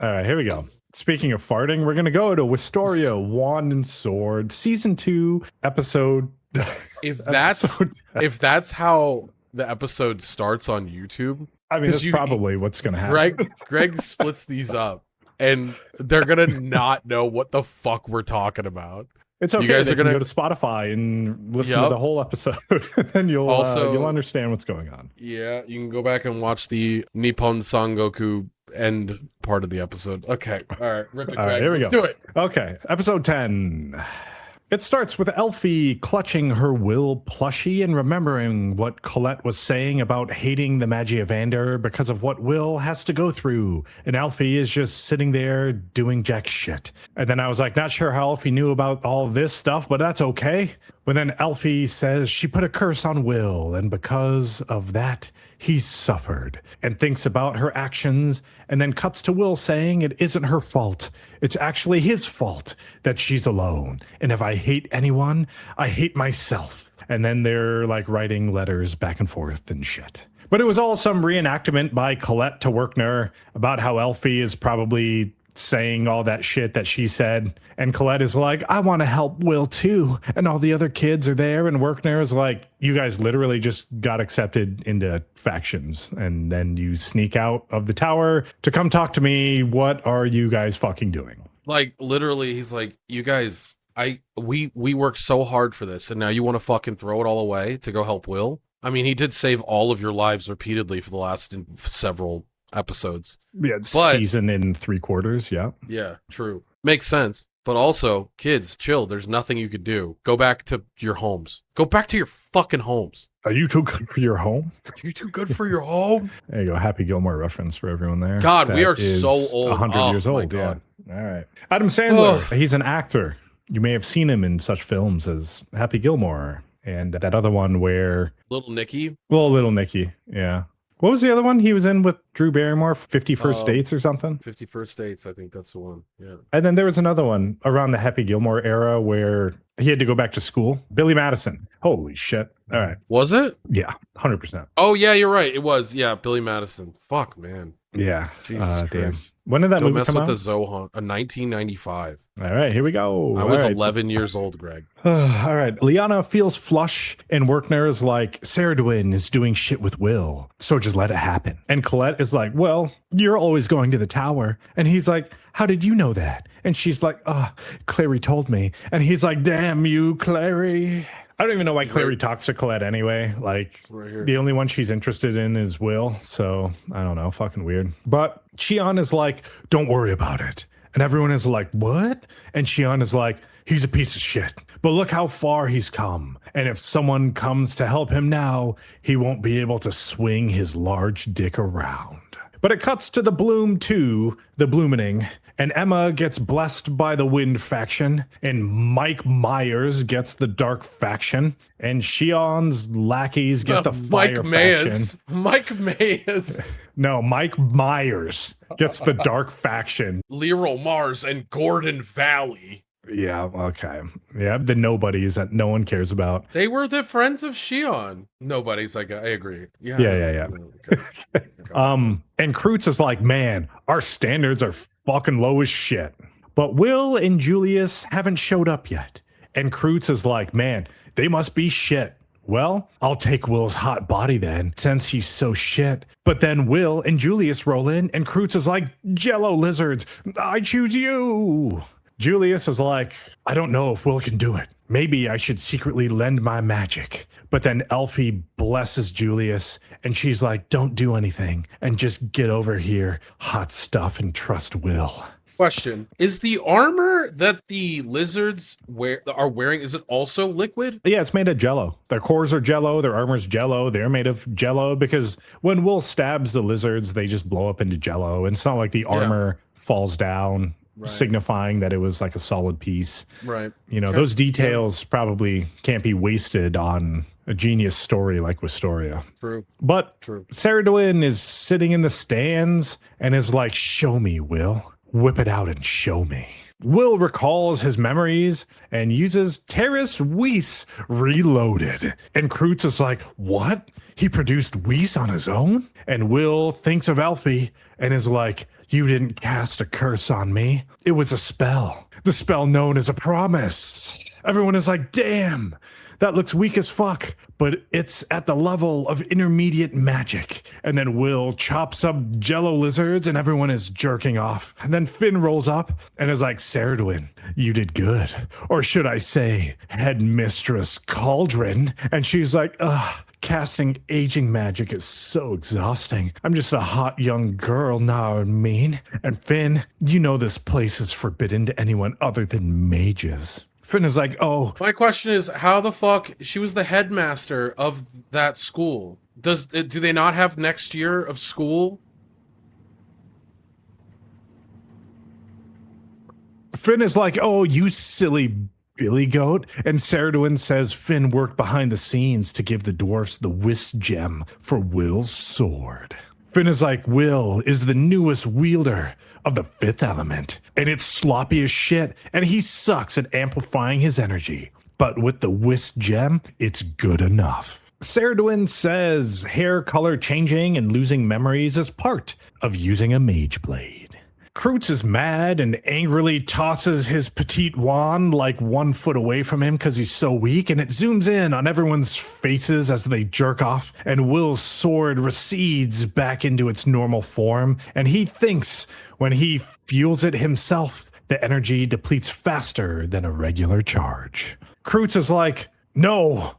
All right, here we go. Speaking of farting, we're gonna go to Wistoria, Wand and Sword, season 2, episode. If that's how the episode starts on YouTube, I mean, that's probably what's gonna happen. Greg splits these up, and they're gonna not know what the fuck we're talking about. It's okay. You guys are gonna go to Spotify and listen to the whole episode, and you'll understand what's going on. Yeah, you can go back and watch the Nippon Sangoku end part of the episode. Okay, all right, rip it, Greg. All right, here we go. Let's do it. Okay, episode 10. It starts with Elfie clutching her Will plushie and remembering what Colette was saying about hating the Magiavander because of what Will has to go through. And Elfie is just sitting there doing jack shit. And then I was like, not sure how Elfie knew about all this stuff, but that's okay. But then Elfie says she put a curse on Will, and because of that, he's suffered, and thinks about her actions, and then cuts to Will saying it isn't her fault. It's actually his fault that she's alone. And if I hate anyone, I hate myself. And then they're like writing letters back and forth and shit. But it was all some reenactment by Colette to Werkner about how Elfie is probably saying all that shit that she said. And Colette is like, I want to help Will too. And all the other kids are there. And Werkner is like, you guys literally just got accepted into factions. And then you sneak out of the tower to come talk to me. What are you guys fucking doing? Like, literally, he's like, you guys, we worked so hard for this. And now you want to fucking throw it all away to go help Will? I mean, he did save all of your lives repeatedly for the last several episodes. Yeah, season in 3/4. Yeah, true. Makes sense. But also, kids, chill. There's nothing you could do. Go back to your homes. Go back to your fucking homes. Are you too good for your home? Are you too good for your home? There you go. Happy Gilmore reference for everyone there. God, we are so old. 100 years old. Yeah. All right. Adam Sandler. He's an actor. You may have seen him in such films as Happy Gilmore and that other one where Little Nicky. Well, Little Nicky. Yeah. What was the other one he was in with Drew Barrymore? 51st Dates or something? 51st Dates, I think that's the one. Yeah. And then there was another one around the Happy Gilmore era where he had to go back to school. Billy Madison. Holy shit. All right. Was it? Yeah, 100%. Oh, yeah, you're right. It was. Yeah, Billy Madison. Fuck, man. Yeah. Jesus Christ. When did that movie come out? Don't mess with the Zohan. 1995. All right, here we go. I was 11 years old, Greg. All right. Liana feels flush, and Werkner is like, Saradwin is doing shit with Will, so just let it happen. And Colette is like, well, you're always going to the tower. And he's like, how did you know that? And she's like, Clary told me. And he's like, damn you, Clary. I don't even know why Clary talks to Colette anyway. Like, the only one she's interested in is Will. So, I don't know. Fucking weird. But Shion is like, don't worry about it. And everyone is like, what? And Shion is like, he's a piece of shit. But look how far he's come. And if someone comes to help him now, he won't be able to swing his large dick around. But it cuts to the Bloom 2, the Bloomening, and Emma gets blessed by the Wind faction, and Mike Myers gets the Dark faction, and Shion's lackeys get the Fire faction. Mike Myers. No, Mike Myers gets the Dark faction. Leroy Mars and Gordon Valley. Yeah, okay. Yeah, the nobodies that no one cares about. They were the friends of Shion. Nobody's like, I agree. Yeah. Okay. And Kreutz is like, man, our standards are fucking low as shit. But Will and Julius haven't showed up yet. And Kreutz is like, man, they must be shit. Well, I'll take Will's hot body then, since he's so shit. But then Will and Julius roll in, and Kreutz is like, Jello lizards, I choose you. Julius is like, I don't know if Will can do it. Maybe I should secretly lend my magic. But then Elfie blesses Julius, and she's like, don't do anything, and just get over here, hot stuff, and trust Will. Question. Is the armor that the lizards are wearing, is it also liquid? Yeah, it's made of Jello. Their cores are Jello, their armor's Jello, they're made of Jello, because when Will stabs the lizards, they just blow up into Jello, and it's not like the armor falls down. Right. Signifying that it was like a solid piece. Right. You know, those details probably can't be wasted on a genius story like Wistoria. True. But Saradwin is sitting in the stands and is like, show me, Will. Whip it out and show me. Will recalls his memories and uses Terrace Weiss Reloaded. And Kreutz is like, what? He produced Weiss on his own? And Will thinks of Elfie and is like, You didn't cast a curse on me. It was a spell. The spell known as a promise. Everyone is like, damn, that looks weak as fuck, but it's at the level of intermediate magic. And then Will chops up jello lizards and everyone is jerking off. And then Finn rolls up and is like, Ceridwen, you did good. Or should I say, Headmistress Cauldron. And she's like, ugh. Casting aging magic is so exhausting. I'm just a hot young girl, know what I mean? And Finn, you know this place is forbidden to anyone other than mages. Finn is like, oh. My question is, how the fuck she was the headmaster of that school? Do they not have next year of school? Finn is like, oh, you silly Billy Goat. And Ceridwen says Finn worked behind the scenes to give the dwarfs the Wist gem for Will's sword. Finn is like, Will is the newest wielder of the fifth element, and it's sloppy as shit, and he sucks at amplifying his energy. But with the Wist gem, it's good enough. Ceridwen says hair color changing and losing memories is part of using a mage blade. Kreutz is mad and angrily tosses his petite wand like 1 foot away from him because he's so weak, and it zooms in on everyone's faces as they jerk off, and Will's sword recedes back into its normal form, and he thinks when he fuels it himself, the energy depletes faster than a regular charge. Kreutz is like, no,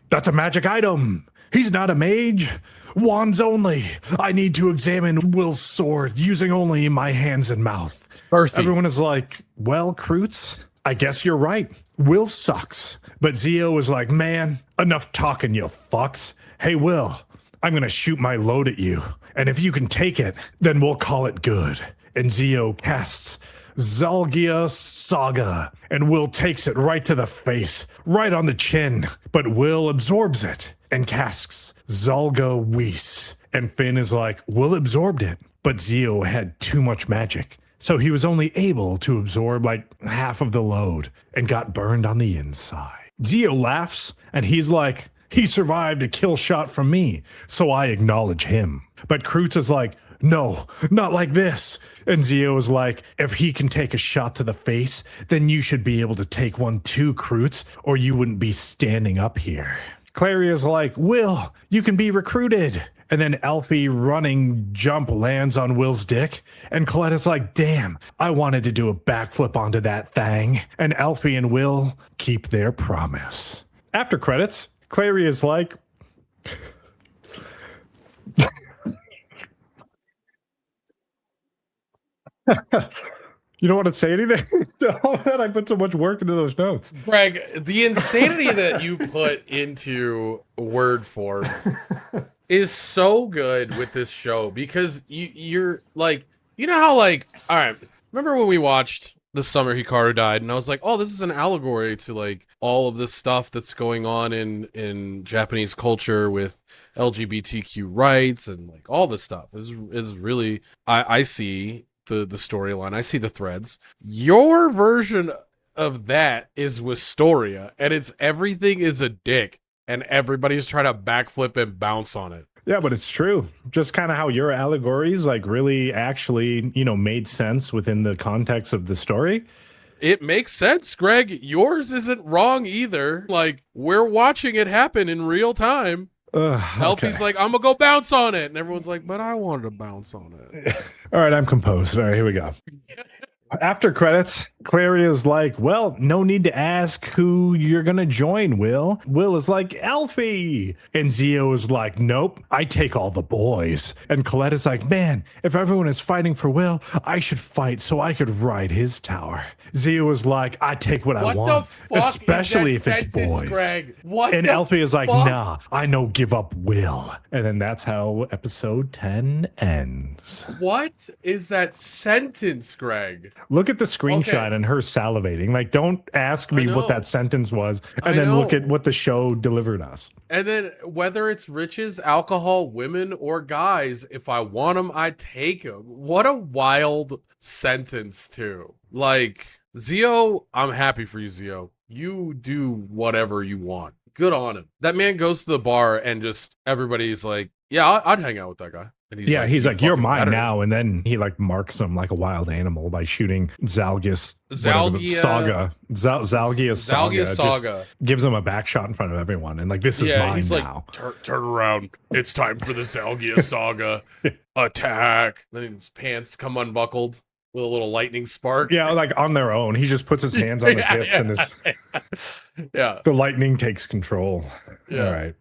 that's a magic item. He's not a mage. Wands only. I need to examine Will's sword using only my hands and mouth. Earthy. Everyone is like, well, Kreutz, I guess you're right. Will sucks. But Zio is like, man, enough talking, you fucks. Hey, Will, I'm going to shoot my load at you. And if you can take it, then we'll call it good. And Zio casts Zalgia Saga, and Will takes it right to the face, right on the chin. But Will absorbs it and casts Zalga Weiss. And Finn is like, Will absorbed it, but Zio had too much magic. So he was only able to absorb like half of the load and got burned on the inside. Zio laughs and he's like, he survived a kill shot from me, so I acknowledge him. But Kreutz is like, no, not like this. And Zio is like, if he can take a shot to the face, then you should be able to take one too, Kreutz, or you wouldn't be standing up here. Clary is like, Will, you can be recruited. And then Alfie running jump lands on Will's dick. And Colette is like, damn, I wanted to do a backflip onto that thing. And Alfie and Will keep their promise. After credits, Clary is like, you don't want to say anything? All that I put so much work into those notes. Greg, the insanity that you put into word form is so good with this show because you're like, you know how like, all right, remember when we watched The Summer Hikaru Died and I was like, oh, this is an allegory to like all of this stuff that's going on in Japanese culture with LGBTQ rights and like all this stuff is really, I see the storyline. I see the threads. Your version of that is Wistoria, and it's everything is a dick, and everybody's trying to backflip and bounce on it. Yeah, but it's true. Just kind of how your allegories like really actually, made sense within the context of the story. It makes sense, Greg. Yours isn't wrong either. Like, we're watching it happen in real time. Elfie's like, I'm gonna go bounce on it, and everyone's like, but I wanted to bounce on it. All right, I'm composed. All right, here we go. After credits, Clary is like, well, no need to ask who you're gonna join, Will. Will is like, Elfie. And Zio is like, nope, I take all the boys. And Colette is like, man, if everyone is fighting for Will, I should fight so I could ride his tower. Zio is like, I take what I want, especially if it's boys. Greg? And Elfie is like, nah, I know give up Will. And then that's how episode 10 ends. What is that sentence, Greg? Look at the screenshot and her salivating. Like, don't ask me what that sentence was, and then look at what the show delivered us. And then whether it's riches, alcohol, women, or guys, if I want them, I take them. What a wild sentence, too. Like, Zio, I'm happy for you, Zio. You do whatever you want. Good on him. That man goes to the bar and just everybody's like, yeah, I'd hang out with that guy. And he's Yeah, like, he's "You like, you're fucking mine better." now. And then he like marks him like a wild animal by shooting Zalgis, whatever the Zalgia Saga, Zalgia Zalgia Saga, just Saga. gives him a back shot in front of everyone. And like, this is Yeah, mine he's like, now. turn around. It's time for the Zalgia Saga. Attack. Then his pants come unbuckled with a little lightning spark. Yeah, like on their own. He just puts his hands on his hips and Yeah. the lightning takes control. Yeah. All right.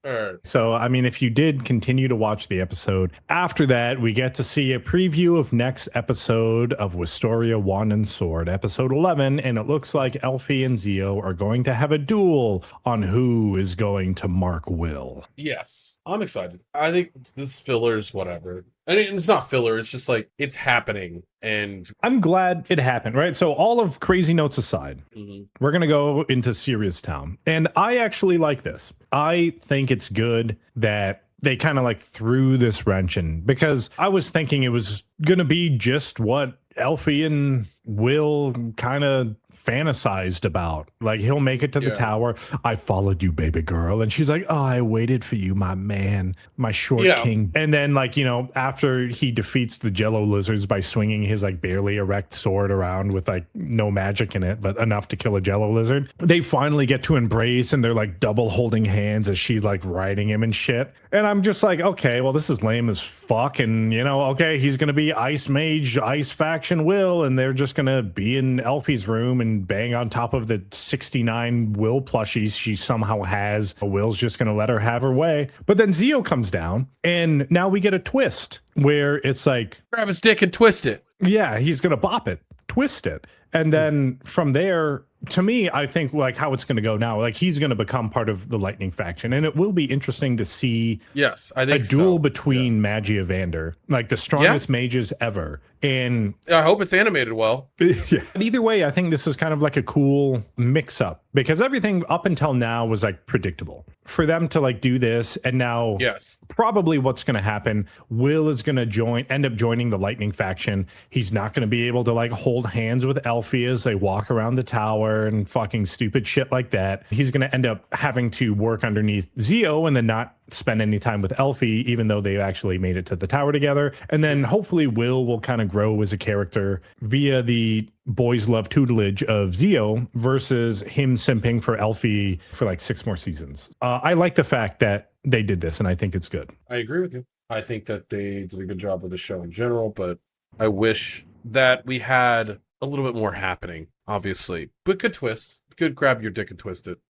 All right. So, I mean, if you did continue to watch the episode, after that, we get to see a preview of next episode of Wistoria Wand and Sword, episode 11, and it looks like Elfie and Zio are going to have a duel on who is going to mark Will. Yes. I'm excited. I think this filler's whatever. I mean, it's not filler. It's just like, it's happening. And I'm glad it happened, right? So, all of crazy notes aside, mhm. we're going to go into Serious Town. And I actually like this. I think it's good that they kind of like threw this wrench in, because I was thinking it was going to be just what Elfie and Will kind of fantasized about. Like, he'll make it to the tower. I followed you, baby girl. And she's like, oh, I waited for you, my man, my short king. And then, like, you know, after he defeats the Jello lizards by swinging his like barely erect sword around with like no magic in it, but enough to kill a Jello lizard, they finally get to embrace and they're like double holding hands as she's like riding him and shit. And I'm just like, okay, well, this is lame as fuck. And, you know, okay, he's going to be Ice Mage, Ice Faction Will, and they're just going to be in Elfie's room and bang on top of the 69 Will plushies she somehow has. Will's just going to let her have her way. But then Zio comes down, and now we get a twist where it's like, Grab his dick and twist it. yeah, he's going to bop it, twist it. And then from there, to me, I think like how it's going to go now, like he's going to become part of the Lightning faction. And it will be interesting to see I think a duel between Magi Evander, like the strongest mages ever. And I hope it's animated well. yeah. But either way, I think this is kind of like a cool mix up, because everything up until now was like predictable. For them to like do this, and now probably what's going to happen, Will is going to end up joining the Lightning faction. He's not going to be able to like hold hands with Elfie as they walk around the tower and fucking stupid shit like that. He's going to end up having to work underneath Zio and then not spend any time with Elfie, even though they actually made it to the tower together. And then hopefully Will kind of grow as a character via the boys love tutelage of Zio versus him simping for Elfie for like 6 more seasons. I like the fact that they did this, and I think it's good. I agree with you. I think that they did a good job with the show in general, but I wish that we had a little bit more happening, obviously. But good twist. Good grab your dick and twist it.